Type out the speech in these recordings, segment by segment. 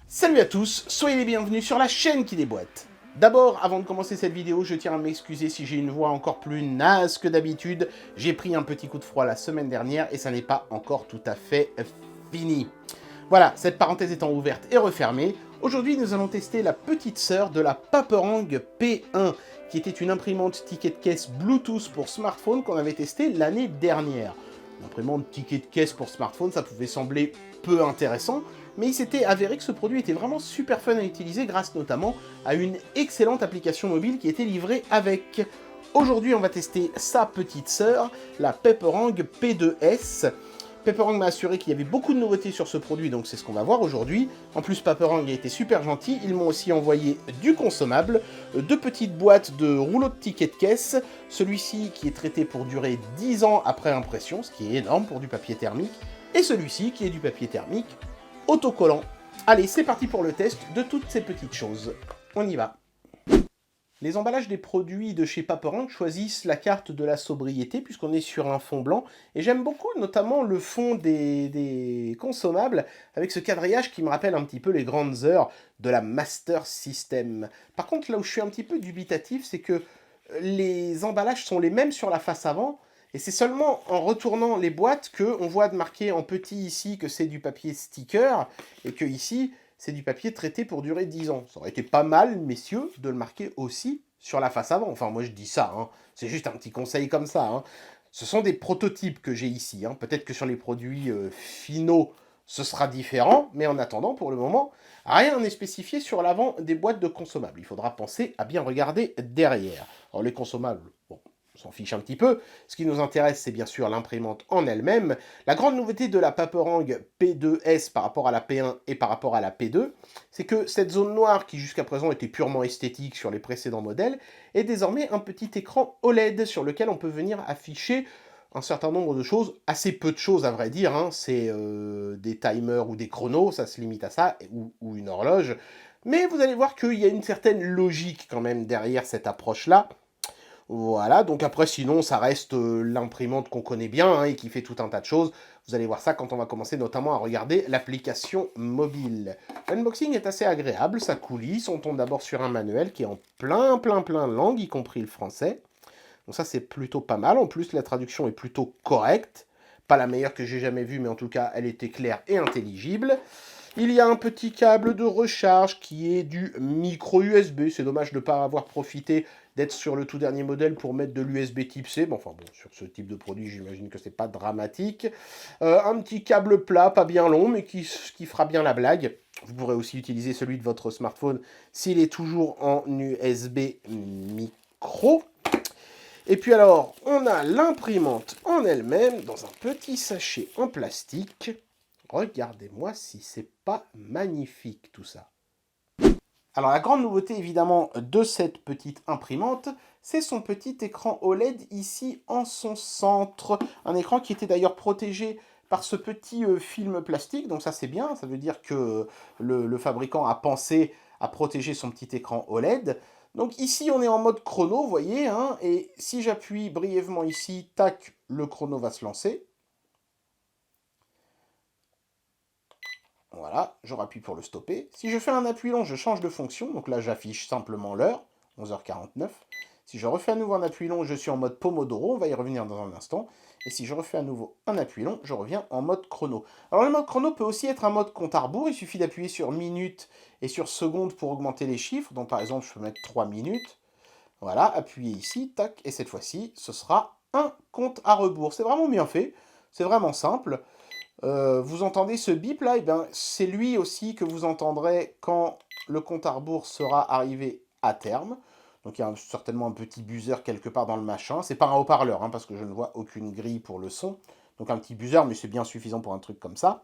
Salut à tous, soyez les bienvenus sur la chaîne qui déboîte. D'abord, avant de commencer cette vidéo, je tiens à m'excuser si j'ai une voix encore plus naze que d'habitude. J'ai pris un petit coup de froid la semaine dernière et ça n'est pas encore tout à fait fini. Voilà, cette parenthèse étant ouverte et refermée, aujourd'hui nous allons tester la petite sœur de la Paperang P1, qui était une imprimante ticket de caisse Bluetooth pour smartphone qu'on avait testée l'année dernière. L'imprimante ticket de caisse pour smartphone, ça pouvait sembler peu intéressant, mais il s'était avéré que ce produit était vraiment super fun à utiliser grâce notamment à une excellente application mobile qui était livrée avec. Aujourd'hui, on va tester sa petite sœur, la Paperang P2S. Paperang m'a assuré qu'il y avait beaucoup de nouveautés sur ce produit, donc c'est ce qu'on va voir aujourd'hui. En plus, Paperang a été super gentil, ils m'ont aussi envoyé du consommable, deux petites boîtes de rouleaux de tickets de caisse, celui-ci qui est traité pour durer 10 ans après impression, ce qui est énorme pour du papier thermique, et celui-ci qui est du papier thermique autocollant. Allez, c'est parti pour le test de toutes ces petites choses. On y va. Les emballages des produits de chez Paperang choisissent la carte de la sobriété puisqu'on est sur un fond blanc. Et j'aime beaucoup notamment le fond des consommables avec ce quadrillage qui me rappelle un petit peu les grandes heures de la Master System. Par contre, là où je suis un petit peu dubitatif, c'est que les emballages sont les mêmes sur la face avant. Et c'est seulement en retournant les boîtes qu'on voit marqué en petit ici que c'est du papier sticker et que ici c'est du papier traité pour durer 10 ans. Ça aurait été pas mal, messieurs, de le marquer aussi sur la face avant. Enfin, moi je dis ça, hein. C'est juste un petit conseil comme ça. Hein. Ce sont des prototypes que j'ai ici. Hein. Peut-être que sur les produits finaux, ce sera différent, mais en attendant, pour le moment, rien n'est spécifié sur l'avant des boîtes de consommables. Il faudra penser à bien regarder derrière. Alors les consommables, bon, on s'en fiche un petit peu. Ce qui nous intéresse, c'est bien sûr l'imprimante en elle-même. La grande nouveauté de la Paperang P2S par rapport à la P1 et par rapport à la P2, c'est que cette zone noire qui jusqu'à présent était purement esthétique sur les précédents modèles, est désormais un petit écran OLED sur lequel on peut venir afficher un certain nombre de choses, assez peu de choses à vrai dire, hein. C'est des timers ou des chronos, ça se limite à ça, ou une horloge. Mais vous allez voir qu'il y a une certaine logique quand même derrière cette approche-là. Voilà, donc après, sinon, ça reste l'imprimante qu'on connaît bien hein, et qui fait tout un tas de choses. Vous allez voir ça quand on va commencer notamment à regarder l'application mobile. L'unboxing est assez agréable, ça coulisse. On tombe d'abord sur un manuel qui est en plein de langues, y compris le français. Donc ça, c'est plutôt pas mal. En plus, la traduction est plutôt correcte. Pas la meilleure que j'ai jamais vue, mais en tout cas, elle était claire et intelligible. Il y a un petit câble de recharge qui est du micro USB. C'est dommage de ne pas avoir profité d'être sur le tout dernier modèle pour mettre de l'USB type C. Bon, enfin bon, sur ce type de produit, j'imagine que c'est pas dramatique. Un petit câble plat, pas bien long, mais qui fera bien la blague. Vous pourrez aussi utiliser celui de votre smartphone s'il est toujours en USB micro. Et puis alors, on a l'imprimante en elle-même dans un petit sachet en plastique. Regardez-moi si c'est pas magnifique tout ça. Alors la grande nouveauté évidemment de cette petite imprimante, c'est son petit écran OLED ici en son centre. Un écran qui était d'ailleurs protégé par ce petit film plastique, donc ça c'est bien, ça veut dire que le fabricant a pensé à protéger son petit écran OLED. Donc ici on est en mode chrono, vous voyez, hein, et si j'appuie brièvement ici, tac, le chrono va se lancer. Voilà, je rappuie pour le stopper. Si je fais un appui long, je change de fonction. Donc là, j'affiche simplement l'heure, 11h49. Si je refais à nouveau un appui long, je suis en mode Pomodoro. On va y revenir dans un instant. Et si je refais à nouveau un appui long, je reviens en mode chrono. Alors le mode chrono peut aussi être un mode compte à rebours. Il suffit d'appuyer sur minutes et sur secondes pour augmenter les chiffres. Donc par exemple, je peux mettre 3 minutes. Voilà, appuyez ici, tac. Et cette fois-ci, ce sera un compte à rebours. C'est vraiment bien fait. C'est vraiment simple. Vous entendez ce bip là, et bien c'est lui aussi que vous entendrez quand le compte à rebours sera arrivé à terme. Donc il y a certainement un petit buzzer quelque part dans le machin. C'est pas un haut-parleur, hein, parce que je ne vois aucune grille pour le son. Donc un petit buzzer, mais c'est bien suffisant pour un truc comme ça.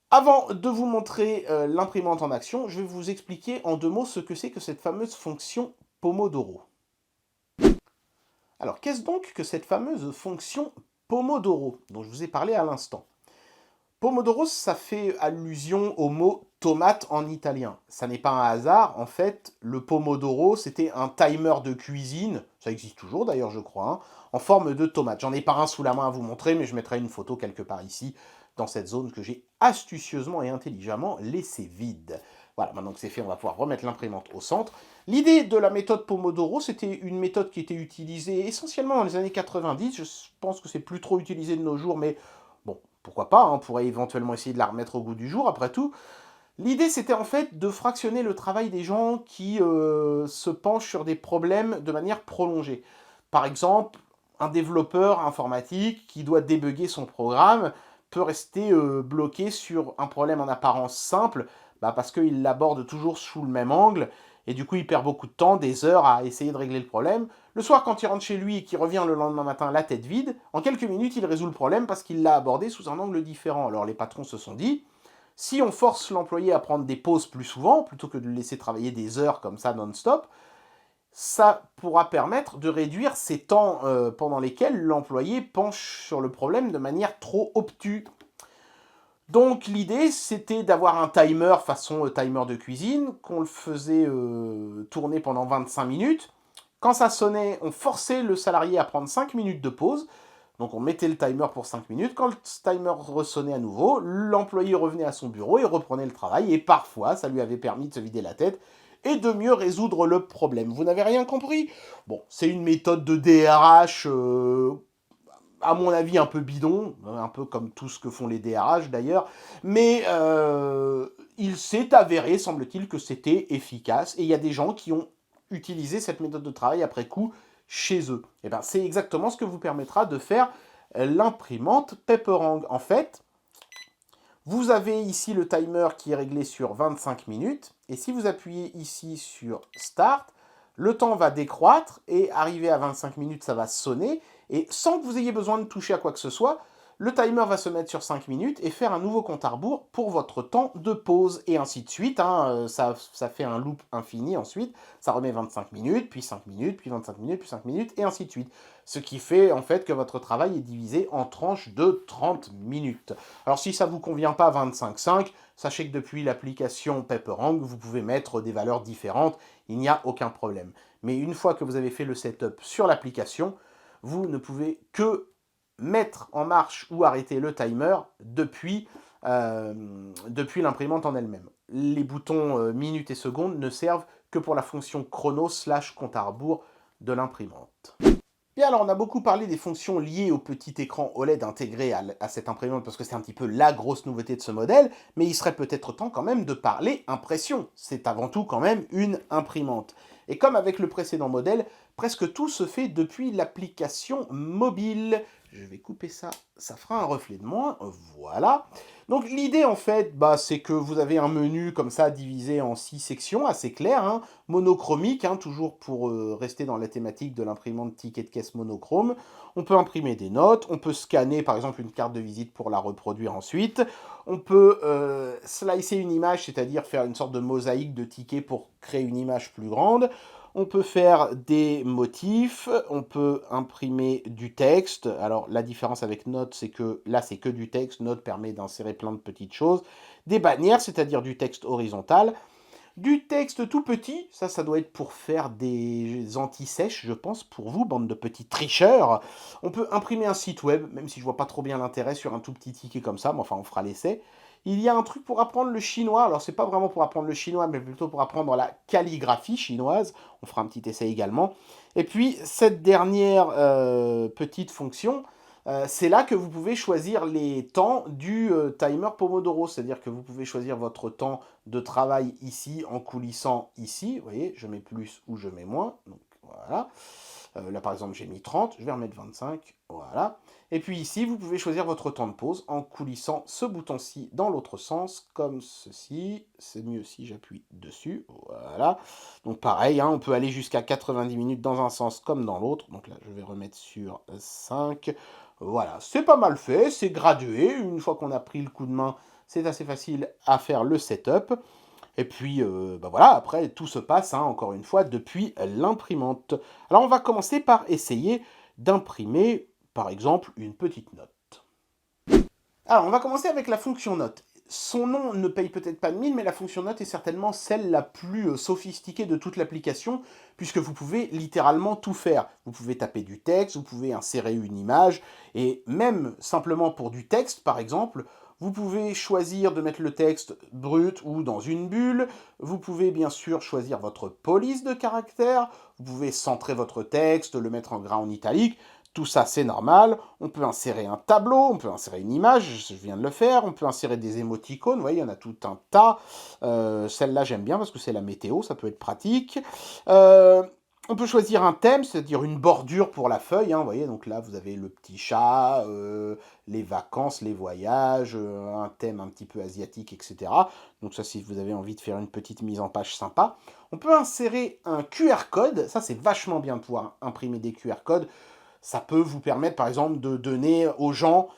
Avant de vous montrer l'imprimante en action, je vais vous expliquer en 2 mots ce que c'est que cette fameuse fonction Pomodoro. Alors qu'est-ce donc que cette fameuse fonction Pomodoro dont je vous ai parlé à l'instant? Pomodoro, ça fait allusion au mot tomate en italien. Ça n'est pas un hasard, en fait, le pomodoro, c'était un timer de cuisine, ça existe toujours d'ailleurs, je crois, hein, en forme de tomate. J'en ai pas un sous la main à vous montrer, mais je mettrai une photo quelque part ici, dans cette zone que j'ai astucieusement et intelligemment laissée vide. Voilà, maintenant que c'est fait, on va pouvoir remettre l'imprimante au centre. L'idée de la méthode Pomodoro, c'était une méthode qui était utilisée essentiellement dans les années 90. Je pense que c'est plus trop utilisé de nos jours, mais bon, pourquoi pas, hein, on pourrait éventuellement essayer de la remettre au goût du jour, après tout. L'idée, c'était en fait de fractionner le travail des gens qui se penchent sur des problèmes de manière prolongée. Par exemple, un développeur informatique qui doit débugger son programme peut rester bloqué sur un problème en apparence simple, parce qu'il l'aborde toujours sous le même angle, et du coup il perd beaucoup de temps, des heures à essayer de régler le problème. Le soir, quand il rentre chez lui et qu'il revient le lendemain matin la tête vide, en quelques minutes il résout le problème parce qu'il l'a abordé sous un angle différent. Alors les patrons se sont dit, si on force l'employé à prendre des pauses plus souvent, plutôt que de le laisser travailler des heures comme ça non-stop, ça pourra permettre de réduire ces temps pendant lesquels l'employé penche sur le problème de manière trop obtuse. Donc l'idée, c'était d'avoir un timer façon timer de cuisine, qu'on le faisait tourner pendant 25 minutes. Quand ça sonnait, on forçait le salarié à prendre 5 minutes de pause. Donc on mettait le timer pour 5 minutes. Quand le timer ressonnait à nouveau, l'employé revenait à son bureau et reprenait le travail. Et parfois, ça lui avait permis de se vider la tête et de mieux résoudre le problème. Vous n'avez rien compris? Bon, c'est une méthode de DRH, à mon avis, un peu bidon, un peu comme tout ce que font les DRH d'ailleurs, mais il s'est avéré, semble-t-il, que c'était efficace, et il y a des gens qui ont utilisé cette méthode de travail après coup chez eux. Et bien, c'est exactement ce que vous permettra de faire l'imprimante Pepperang. En fait, vous avez ici le timer qui est réglé sur 25 minutes, et si vous appuyez ici sur Start, le temps va décroître, et arrivé à 25 minutes, ça va sonner, et sans que vous ayez besoin de toucher à quoi que ce soit, le timer va se mettre sur 5 minutes et faire un nouveau compte à rebours pour votre temps de pause, et ainsi de suite. Hein, ça fait un loop infini ensuite, ça remet 25 minutes, puis 5 minutes, puis 25 minutes, puis 5 minutes, et ainsi de suite. Ce qui fait en fait que votre travail est divisé en tranches de 30 minutes. Alors si ça ne vous convient pas 25-5, sachez que depuis l'application Pepperang, vous pouvez mettre des valeurs différentes, il n'y a aucun problème. Mais une fois que vous avez fait le setup sur l'application, vous ne pouvez que mettre en marche ou arrêter le timer depuis l'imprimante en elle-même. Les boutons minutes et secondes ne servent que pour la fonction chrono / compte à rebours de l'imprimante. Bien, alors on a beaucoup parlé des fonctions liées au petit écran OLED intégré à cette imprimante parce que c'est un petit peu la grosse nouveauté de ce modèle, mais il serait peut-être temps quand même de parler impression. C'est avant tout quand même une imprimante. Et comme avec le précédent modèle, presque tout se fait depuis l'application mobile. Je vais couper ça, ça fera un reflet de moins, voilà. Donc l'idée en fait, c'est que vous avez un menu comme ça divisé en 6 sections, assez clair, hein, monochromique, hein, toujours pour rester dans la thématique de l'imprimante ticket de caisse monochrome. On peut imprimer des notes, on peut scanner par exemple une carte de visite pour la reproduire ensuite. On peut slicer une image, c'est-à-dire faire une sorte de mosaïque de tickets pour créer une image plus grande. On peut faire des motifs, on peut imprimer du texte. Alors la différence avec Note, c'est que là c'est que du texte. Note permet d'insérer plein de petites choses. Des bannières, c'est-à-dire du texte horizontal. Du texte tout petit, ça doit être pour faire des anti-sèches, je pense, pour vous, bande de petits tricheurs. On peut imprimer un site web, même si je vois pas trop bien l'intérêt sur un tout petit ticket comme ça, mais enfin on fera l'essai. Il y a un truc pour apprendre le chinois, alors c'est pas vraiment pour apprendre le chinois, mais plutôt pour apprendre la calligraphie chinoise. On fera un petit essai également. Et puis cette dernière petite fonction, c'est là que vous pouvez choisir les temps du timer Pomodoro, c'est-à-dire que vous pouvez choisir votre temps de travail ici en coulissant ici. Vous voyez, je mets plus ou je mets moins. Donc voilà. Là par exemple j'ai mis 30, je vais remettre 25. Voilà. Et puis ici vous pouvez choisir votre temps de pause en coulissant ce bouton-ci dans l'autre sens, comme ceci. C'est mieux si j'appuie dessus. Voilà. Donc pareil, hein, on peut aller jusqu'à 90 minutes dans un sens comme dans l'autre. Donc là je vais remettre sur 5. Voilà, c'est pas mal fait, c'est gradué. Une fois qu'on a pris le coup de main, c'est assez facile à faire le setup. Et puis, voilà, après, tout se passe, hein, encore une fois, depuis l'imprimante. Alors, on va commencer par essayer d'imprimer, par exemple, une petite note. Alors, on va commencer avec la fonction note. Son nom ne paye peut-être pas de mine, mais la fonction note est certainement celle la plus sophistiquée de toute l'application, puisque vous pouvez littéralement tout faire. Vous pouvez taper du texte, vous pouvez insérer une image, et même simplement pour du texte, par exemple, Vous pouvez choisir de mettre le texte brut ou dans une bulle. Vous pouvez bien sûr choisir votre police de caractère. Vous pouvez centrer votre texte, le mettre en gras en italique. Tout ça, c'est normal. On peut insérer un tableau, on peut insérer une image, je viens de le faire. On peut insérer des émoticônes, vous voyez, il y en a tout un tas. Celle-là, j'aime bien parce que c'est la météo, ça peut être pratique. On peut choisir un thème, c'est-à-dire une bordure pour la feuille, hein, vous voyez, donc là, vous avez le petit chat, les vacances, les voyages, un thème un petit peu asiatique, etc. Donc ça, si vous avez envie de faire une petite mise en page sympa. On peut insérer un QR code, ça c'est vachement bien de pouvoir imprimer des QR codes. Ça peut vous permettre, par exemple, de donner aux gens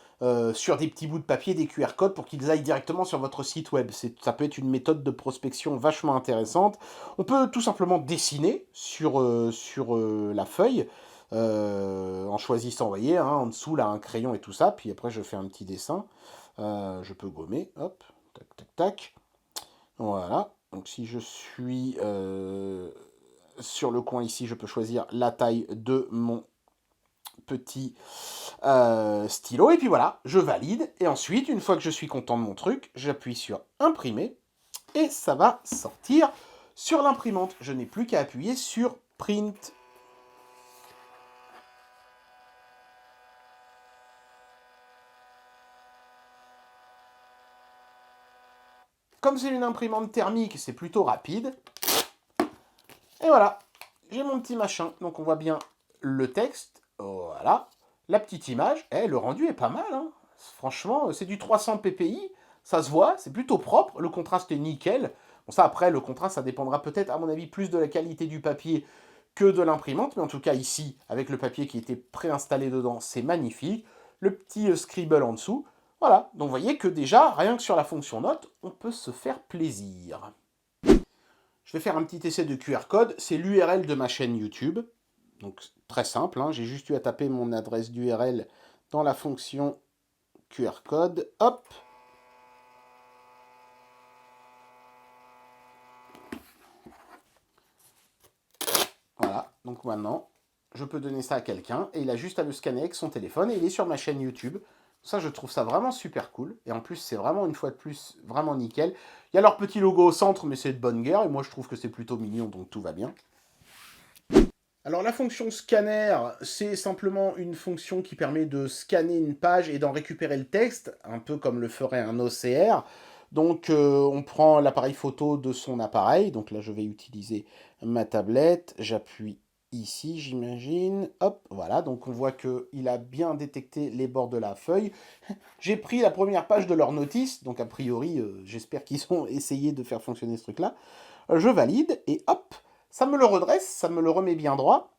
sur des petits bouts de papier des QR codes pour qu'ils aillent directement sur votre site web. Ça peut être une méthode de prospection vachement intéressante. On peut tout simplement dessiner sur la feuille en choisissant, vous voyez, hein, en dessous, là, un crayon et tout ça. Puis après, je fais un petit dessin. Je peux gommer, hop, tac, tac, tac. Voilà. Donc si je suis sur le coin ici, je peux choisir la taille de mon petit stylo, et puis voilà, je valide, et ensuite, une fois que je suis content de mon truc, j'appuie sur imprimer, et ça va sortir sur l'imprimante. Je n'ai plus qu'à appuyer sur print. Comme c'est une imprimante thermique, c'est plutôt rapide. Et voilà, j'ai mon petit machin, donc on voit bien le texte, voilà, la petite image, le rendu est pas mal, hein. Franchement, c'est du 300 ppi, ça se voit, c'est plutôt propre, le contraste est nickel. Bon ça après, le contraste, ça dépendra peut-être, à mon avis, plus de la qualité du papier que de l'imprimante, mais en tout cas ici, avec le papier qui était préinstallé dedans, c'est magnifique. Le petit scribble en dessous, voilà, donc vous voyez que déjà, rien que sur la fonction note, on peut se faire plaisir. Je vais faire un petit essai de QR code, c'est l'URL de ma chaîne YouTube. Donc très simple, hein. J'ai juste eu à taper mon adresse d'URL dans la fonction QR code. Hop. Voilà, donc maintenant, je peux donner ça à quelqu'un et il a juste à le scanner avec son téléphone et il est sur ma chaîne YouTube. Ça, je trouve ça vraiment super cool. Et en plus, c'est vraiment, une fois de plus, vraiment nickel. Il y a leur petit logo au centre, mais c'est de bonne guerre. Et moi, je trouve que c'est plutôt mignon, donc tout va bien. Alors la fonction scanner, c'est simplement une fonction qui permet de scanner une page et d'en récupérer le texte, un peu comme le ferait un OCR. Donc on prend l'appareil photo de son appareil, donc là je vais utiliser ma tablette, j'appuie ici j'imagine, hop, voilà, donc on voit qu'il a bien détecté les bords de la feuille. J'ai pris la première page de leur notice, donc a priori j'espère qu'ils ont essayé de faire fonctionner ce truc-là. Je valide et hop, ça me le redresse, ça me le remet bien droit.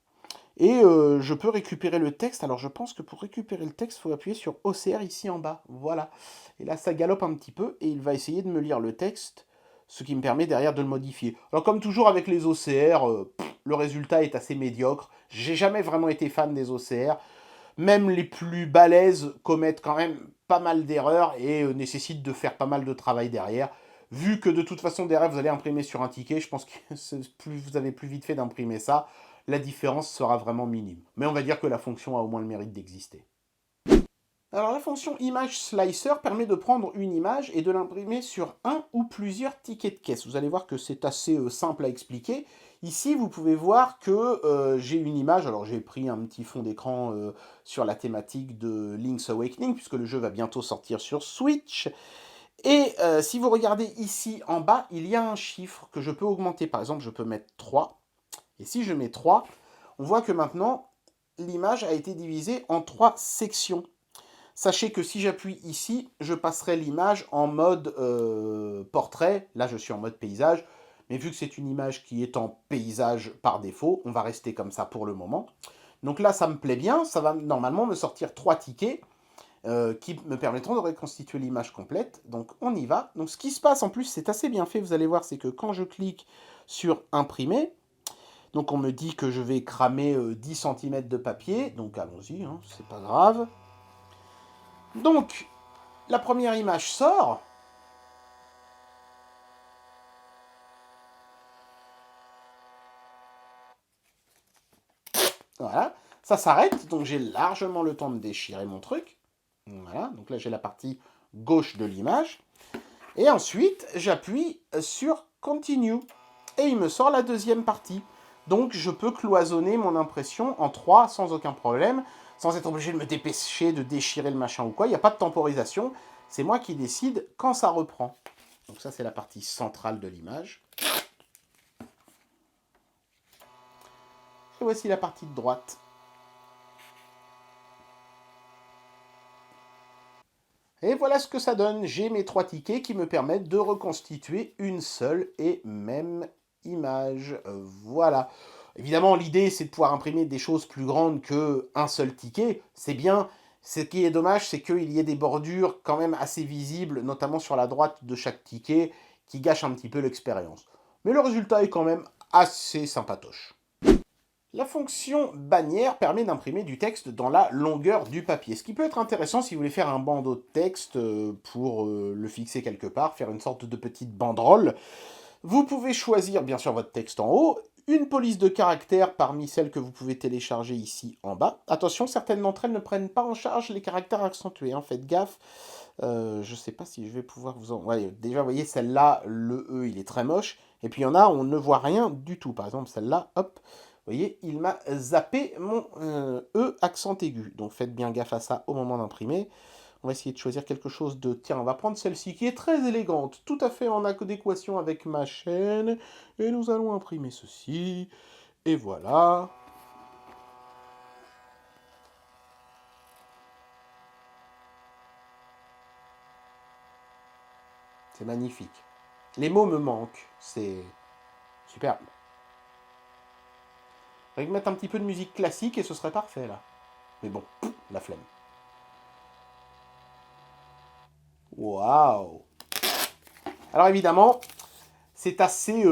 Et je peux récupérer le texte. Alors je pense que pour récupérer le texte, il faut appuyer sur OCR ici en bas. Voilà. Et là, ça galope un petit peu et il va essayer de me lire le texte, ce qui me permet derrière de le modifier. Alors comme toujours avec les OCR, le résultat est assez médiocre. J'ai jamais vraiment été fan des OCR. Même les plus balèzes commettent quand même pas mal d'erreurs et nécessitent de faire pas mal de travail derrière. Vu que de toute façon derrière vous allez imprimer sur un ticket, je pense que vous avez plus vite fait d'imprimer ça, la différence sera vraiment minime. Mais on va dire que la fonction a au moins le mérite d'exister. Alors la fonction Image Slicer permet de prendre une image et de l'imprimer sur un ou plusieurs tickets de caisse. Vous allez voir que c'est assez simple à expliquer. Ici, vous pouvez voir que j'ai une image. Alors j'ai pris un petit fond d'écran sur la thématique de Link's Awakening, puisque le jeu va bientôt sortir sur Switch. Et si vous regardez ici en bas, il y a un chiffre que je peux augmenter. Par exemple, je peux mettre 3. Et si je mets 3, on voit que maintenant, l'image a été divisée en 3 sections. Sachez que si j'appuie ici, je passerai l'image en mode portrait. Là, je suis en mode paysage. Mais vu que c'est une image qui est en paysage par défaut, on va rester comme ça pour le moment. Donc là, ça me plaît bien. Ça va normalement me sortir 3 tickets qui me permettront de reconstituer l'image complète. Donc on y va. Donc ce qui se passe en plus, c'est assez bien fait. Vous allez voir, c'est que quand je clique sur imprimer, donc on me dit que je vais cramer 10 cm de papier. Donc allons-y, hein, c'est pas grave. Donc, la première image sort. Voilà, ça s'arrête, donc j'ai largement le temps de déchirer mon truc. Voilà, donc là j'ai la partie gauche de l'image. Et ensuite, j'appuie sur Continue. Et il me sort la deuxième partie. Donc, je peux cloisonner mon impression en 3 sans aucun problème, sans être obligé de me dépêcher, de déchirer le machin ou quoi. Il n'y a pas de temporisation. C'est moi qui décide quand ça reprend. Donc ça, c'est la partie centrale de l'image. Et voici la partie de droite. Et voilà ce que ça donne. J'ai mes 3 tickets qui me permettent de reconstituer une seule et même image. Voilà. Évidemment, l'idée, c'est de pouvoir imprimer des choses plus grandes qu'un seul ticket. C'est bien. Ce qui est dommage, c'est qu'il y ait des bordures quand même assez visibles, notamment sur la droite de chaque ticket, qui gâchent un petit peu l'expérience. Mais le résultat est quand même assez sympatoche. La fonction bannière permet d'imprimer du texte dans la longueur du papier. Ce qui peut être intéressant si vous voulez faire un bandeau de texte pour le fixer quelque part, faire une sorte de petite banderole. Vous pouvez choisir bien sûr votre texte en haut, une police de caractères parmi celles que vous pouvez télécharger ici en bas. Attention, certaines d'entre elles ne prennent pas en charge les caractères accentués, hein, faites gaffe. Je ne sais pas si je vais pouvoir vous en... Ouais, déjà, vous voyez, celle-là, le E, il est très moche. Et puis il y en a, on ne voit rien du tout. Par exemple, celle-là, hop, vous voyez, il m'a zappé mon E accent aigu. Donc faites bien gaffe à ça au moment d'imprimer. On va essayer de choisir quelque chose de... Tiens, on va prendre celle-ci qui est très élégante, tout à fait en adéquation avec ma chaîne. Et nous allons imprimer ceci. Et voilà. C'est magnifique. Les mots me manquent. C'est superbe. Je vais mettre un petit peu de musique classique et ce serait parfait là. Mais bon, la flemme. Waouh! Alors évidemment, c'est assez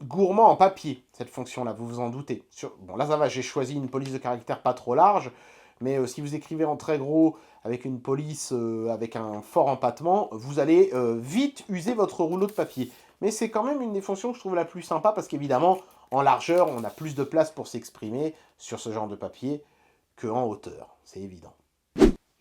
gourmand en papier, cette fonction-là, vous vous en doutez. Bon, là ça va, j'ai choisi une police de caractère pas trop large, mais si vous écrivez en très gros, avec une police avec un fort empattement, vous allez vite user votre rouleau de papier. Mais c'est quand même une des fonctions que je trouve la plus sympa, parce qu'évidemment, en largeur, on a plus de place pour s'exprimer sur ce genre de papier qu'en hauteur, c'est évident.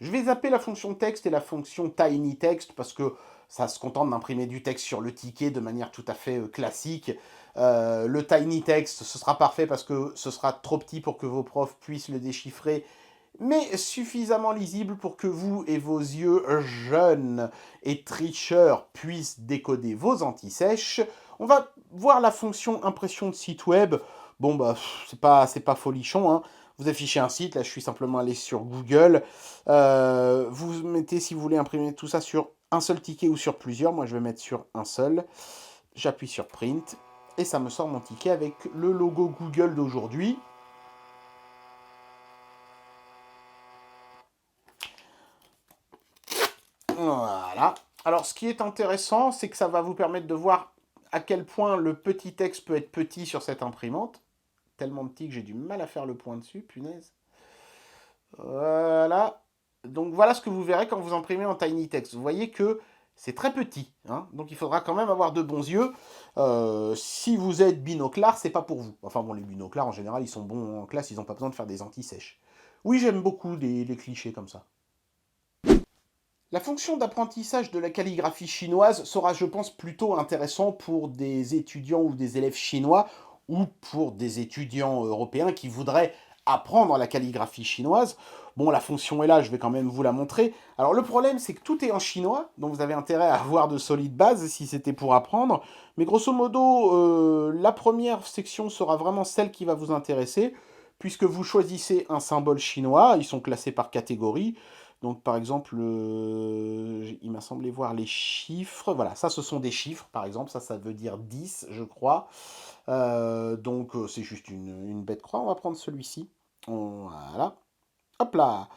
Je vais zapper la fonction texte et la fonction tiny text parce que ça se contente d'imprimer du texte sur le ticket de manière tout à fait classique. Le tiny text, ce sera parfait parce que ce sera trop petit pour que vos profs puissent le déchiffrer, mais suffisamment lisible pour que vous et vos yeux jeunes et tricheurs puissent décoder vos anti-sèches. On va voir la fonction impression de site web. Bon, bah, c'est pas folichon, hein. Vous affichez un site, là je suis simplement allé sur Google. Vous mettez, si vous voulez imprimer tout ça sur un seul ticket ou sur plusieurs, moi je vais mettre sur un seul. J'appuie sur Print et ça me sort mon ticket avec le logo Google d'aujourd'hui. Voilà. Alors ce qui est intéressant, c'est que ça va vous permettre de voir à quel point le petit texte peut être petit sur cette imprimante. Tellement petit que j'ai du mal à faire le point dessus, punaise. Voilà. Donc voilà ce que vous verrez quand vous imprimez en tiny text. Vous voyez que c'est très petit, hein, donc il faudra quand même avoir de bons yeux. Si vous êtes binoclard, c'est pas pour vous. Enfin bon, les binoclards en général, ils sont bons en classe, ils n'ont pas besoin de faire des anti-sèches. Oui, j'aime beaucoup les clichés comme ça. La fonction d'apprentissage de la calligraphie chinoise sera, je pense, plutôt intéressant pour des étudiants ou des élèves chinois ou pour des étudiants européens qui voudraient apprendre la calligraphie chinoise. Bon, la fonction est là, je vais quand même vous la montrer. Alors le problème, c'est que tout est en chinois, donc vous avez intérêt à avoir de solides bases si c'était pour apprendre. Mais grosso modo, la première section sera vraiment celle qui va vous intéresser, puisque vous choisissez un symbole chinois, ils sont classés par catégorie. Donc par exemple, il m'a semblé voir les chiffres. Voilà, ça ce sont des chiffres, par exemple. Ça veut dire 10, je crois. Donc c'est juste une bête croix. On va prendre celui-ci. Voilà. Hop là.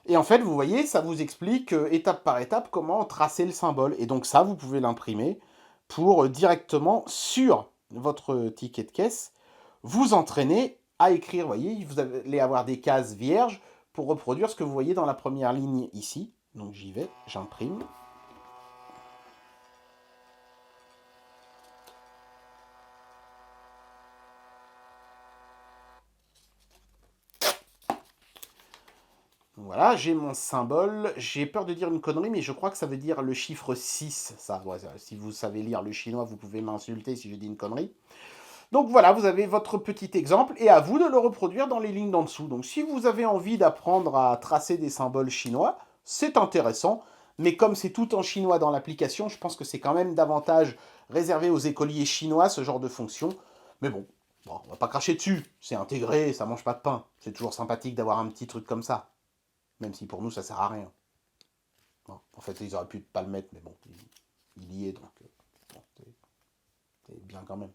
Et en fait, vous voyez, ça vous explique étape par étape comment tracer le symbole. Et donc ça, vous pouvez l'imprimer pour directement sur votre ticket de caisse, vous entraîner à écrire. Vous voyez, vous allez avoir des cases vierges pour reproduire ce que vous voyez dans la première ligne ici. Donc j'y vais, j'imprime. Voilà, j'ai mon symbole. J'ai peur de dire une connerie, mais je crois que ça veut dire le chiffre 6. Ça, ouais, si vous savez lire le chinois, vous pouvez m'insulter si je dis une connerie. Donc voilà, vous avez votre petit exemple, et à vous de le reproduire dans les lignes d'en dessous. Donc si vous avez envie d'apprendre à tracer des symboles chinois, c'est intéressant, mais comme c'est tout en chinois dans l'application, je pense que c'est quand même davantage réservé aux écoliers chinois, ce genre de fonction. Mais bon, on va pas cracher dessus, c'est intégré, ça mange pas de pain. C'est toujours sympathique d'avoir un petit truc comme ça. Même si pour nous, ça sert à rien. Bon, en fait, ils auraient pu pas le mettre, mais bon, il y est, donc bon, c'est bien quand même.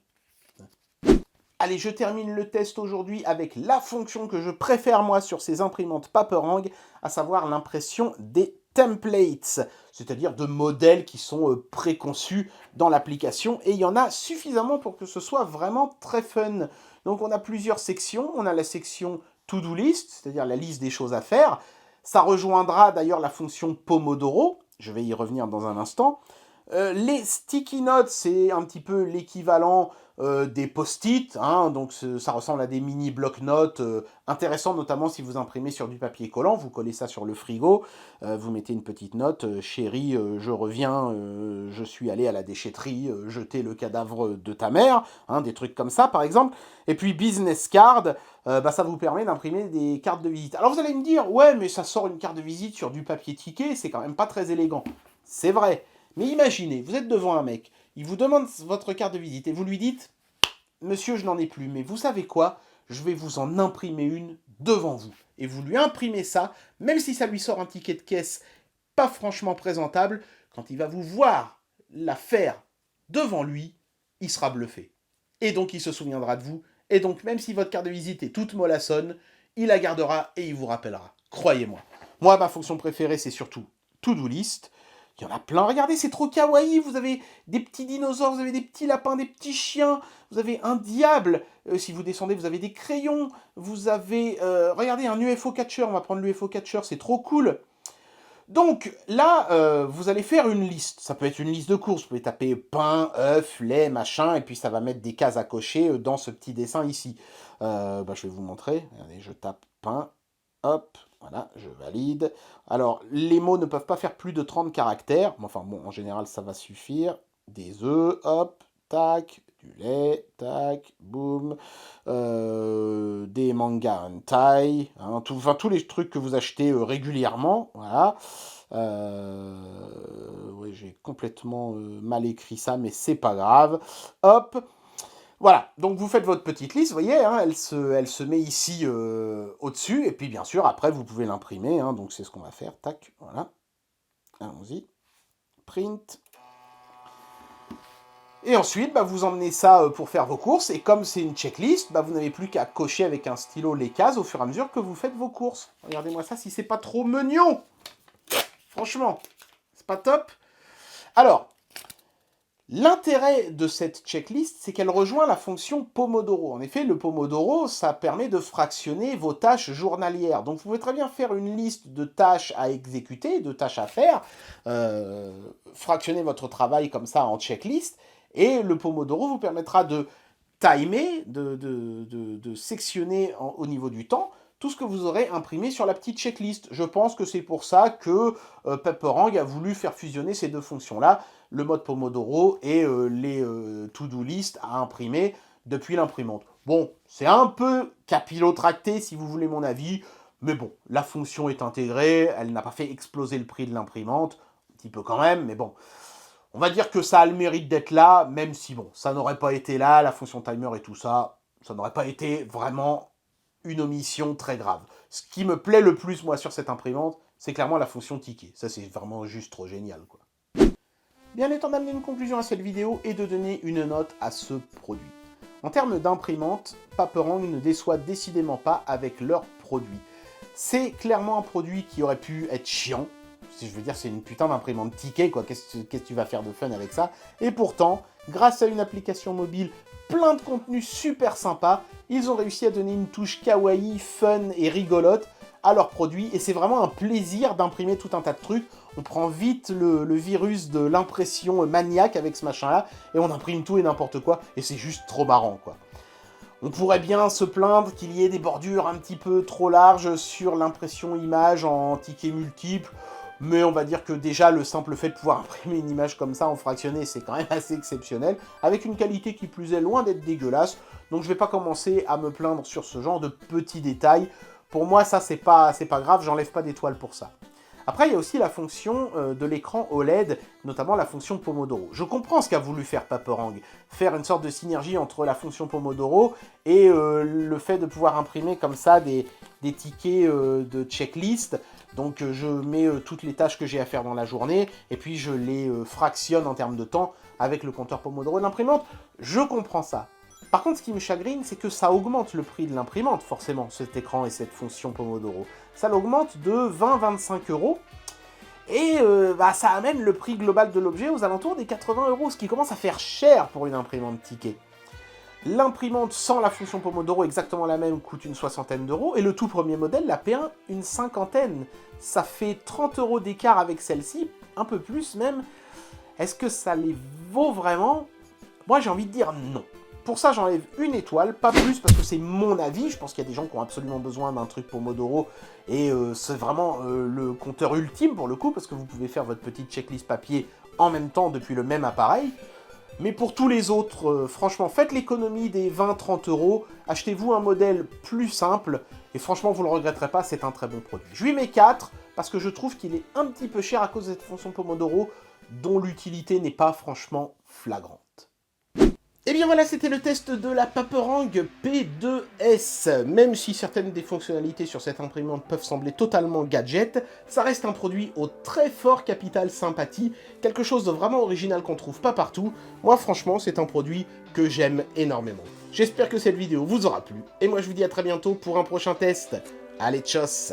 Allez, je termine le test aujourd'hui avec la fonction que je préfère moi sur ces imprimantes Paperang, à savoir l'impression des templates, c'est-à-dire de modèles qui sont préconçus dans l'application, et il y en a suffisamment pour que ce soit vraiment très fun. Donc on a plusieurs sections, on a la section to-do list, c'est-à-dire la liste des choses à faire, ça rejoindra d'ailleurs la fonction Pomodoro, je vais y revenir dans un instant. Les sticky notes, c'est un petit peu l'équivalent des post-it, hein, donc ça ressemble à des mini bloc-notes intéressants, notamment si vous imprimez sur du papier collant, vous collez ça sur le frigo, vous mettez une petite note, chérie, je reviens, je suis allé à la déchetterie, jeter le cadavre de ta mère, hein, des trucs comme ça par exemple. Et puis business card, ça vous permet d'imprimer des cartes de visite. Alors vous allez me dire, ouais mais ça sort une carte de visite sur du papier ticket, c'est quand même pas très élégant. C'est vrai. Mais imaginez, vous êtes devant un mec, il vous demande votre carte de visite et vous lui dites « Monsieur, je n'en ai plus, mais vous savez quoi? Je vais vous en imprimer une devant vous. » Et vous lui imprimez ça, même si ça lui sort un ticket de caisse pas franchement présentable, quand il va vous voir la faire devant lui, il sera bluffé. Et donc il se souviendra de vous, et donc même si votre carte de visite est toute mollassonne, il la gardera et il vous rappellera. Croyez-moi. Moi, ma fonction préférée, c'est surtout to-do list. Il y en a plein. Regardez, c'est trop kawaii. Vous avez des petits dinosaures, vous avez des petits lapins, des petits chiens. Vous avez un diable. Si vous descendez, vous avez des crayons. Vous avez... regardez, un UFO catcher. On va prendre l'UFO catcher, c'est trop cool. Donc là, vous allez faire une liste. Ça peut être une liste de courses. Vous pouvez taper pain, œuf, lait, machin. Et puis ça va mettre des cases à cocher dans ce petit dessin ici. Je vais vous montrer. Regardez, je tape pain. Hop, voilà, je valide. Alors, les mots ne peuvent pas faire plus de 30 caractères. Enfin bon, en général, ça va suffire. Des œufs, hop, tac, du lait, tac, boum. Des mangas hentai, hein, tous les trucs que vous achetez régulièrement, voilà. Ouais, j'ai complètement mal écrit ça, mais c'est pas grave. Hop. Voilà, donc vous faites votre petite liste, vous voyez, hein, elle se met ici au-dessus, et puis bien sûr, après, vous pouvez l'imprimer, hein, donc c'est ce qu'on va faire, tac, voilà, allons-y, print, et ensuite, vous emmenez ça pour faire vos courses, et comme c'est une checklist, vous n'avez plus qu'à cocher avec un stylo les cases au fur et à mesure que vous faites vos courses. Regardez-moi ça, si c'est pas trop mignon. Franchement, c'est pas top. Alors, l'intérêt de cette checklist, c'est qu'elle rejoint la fonction Pomodoro. En effet, le Pomodoro, ça permet de fractionner vos tâches journalières. Donc, vous pouvez très bien faire une liste de tâches à exécuter, de tâches à faire, fractionner votre travail comme ça en checklist, et le Pomodoro vous permettra de timer, de sectionner au niveau du temps, tout ce que vous aurez imprimé sur la petite checklist. Je pense que c'est pour ça que Paperang a voulu faire fusionner ces deux fonctions-là, le mode Pomodoro et les to-do list à imprimer depuis l'imprimante. Bon, c'est un peu capillotracté si vous voulez mon avis, mais bon, la fonction est intégrée, elle n'a pas fait exploser le prix de l'imprimante, un petit peu quand même, mais bon. On va dire que ça a le mérite d'être là, même si bon, ça n'aurait pas été là, la fonction timer et tout ça, ça n'aurait pas été vraiment une omission très grave. Ce qui me plaît le plus, moi, sur cette imprimante, c'est clairement la fonction ticket. Ça, c'est vraiment juste trop génial, quoi. Bien, il est temps d'amener une conclusion à cette vidéo et de donner une note à ce produit. En termes d'imprimante, Paperang ne déçoit décidément pas avec leurs produits. C'est clairement un produit qui aurait pu être chiant. Je veux dire, c'est une putain d'imprimante ticket, quoi. Qu'est-ce que tu vas faire de fun avec ça? Et pourtant, grâce à une application mobile, plein de contenu super sympa, ils ont réussi à donner une touche kawaii, fun et rigolote à leurs produits. Et c'est vraiment un plaisir d'imprimer tout un tas de trucs. On prend vite le virus de l'impression maniaque avec ce machin-là, et on imprime tout et n'importe quoi, et c'est juste trop marrant, quoi. On pourrait bien se plaindre qu'il y ait des bordures un petit peu trop larges sur l'impression image en tickets multiples, mais on va dire que déjà le simple fait de pouvoir imprimer une image comme ça en fractionné, c'est quand même assez exceptionnel, avec une qualité qui plus est loin d'être dégueulasse, donc je vais pas commencer à me plaindre sur ce genre de petits détails. Pour moi, ça c'est pas grave, j'enlève pas d'étoiles pour ça. Après, il y a aussi la fonction de l'écran OLED, notamment la fonction Pomodoro. Je comprends ce qu'a voulu faire Paperang, faire une sorte de synergie entre la fonction Pomodoro et le fait de pouvoir imprimer comme ça des tickets de checklist. Donc je mets toutes les tâches que j'ai à faire dans la journée, et puis je les fractionne en termes de temps avec le compteur Pomodoro de l'imprimante. Je comprends ça. Par contre, ce qui me chagrine, c'est que ça augmente le prix de l'imprimante, forcément, cet écran et cette fonction Pomodoro. Ça l'augmente de 20-25 €, et ça amène le prix global de l'objet aux alentours des 80 €, ce qui commence à faire cher pour une imprimante ticket. L'imprimante sans la fonction Pomodoro, exactement la même, coûte une soixantaine d'euros, et le tout premier modèle, la P1, une cinquantaine. Ça fait 30 € d'écart avec celle-ci, un peu plus même. Est-ce que ça les vaut vraiment? Moi, j'ai envie de dire non. Pour ça, j'enlève une étoile, pas plus, parce que c'est mon avis. Je pense qu'il y a des gens qui ont absolument besoin d'un truc Pomodoro, et c'est vraiment le compteur ultime pour le coup, parce que vous pouvez faire votre petite checklist papier en même temps depuis le même appareil. Mais pour tous les autres, franchement, faites l'économie des 20-30 €, achetez-vous un modèle plus simple, et franchement, vous ne le regretterez pas, c'est un très bon produit. Je lui mets 4, parce que je trouve qu'il est un petit peu cher à cause de cette fonction Pomodoro, dont l'utilité n'est pas franchement flagrante. Et bien voilà, c'était le test de la Paperang P2S. Même si certaines des fonctionnalités sur cette imprimante peuvent sembler totalement gadget, ça reste un produit au très fort capital sympathie, quelque chose de vraiment original qu'on trouve pas partout. Moi franchement, c'est un produit que j'aime énormément. J'espère que cette vidéo vous aura plu, et moi je vous dis à très bientôt pour un prochain test. Allez, tchuss!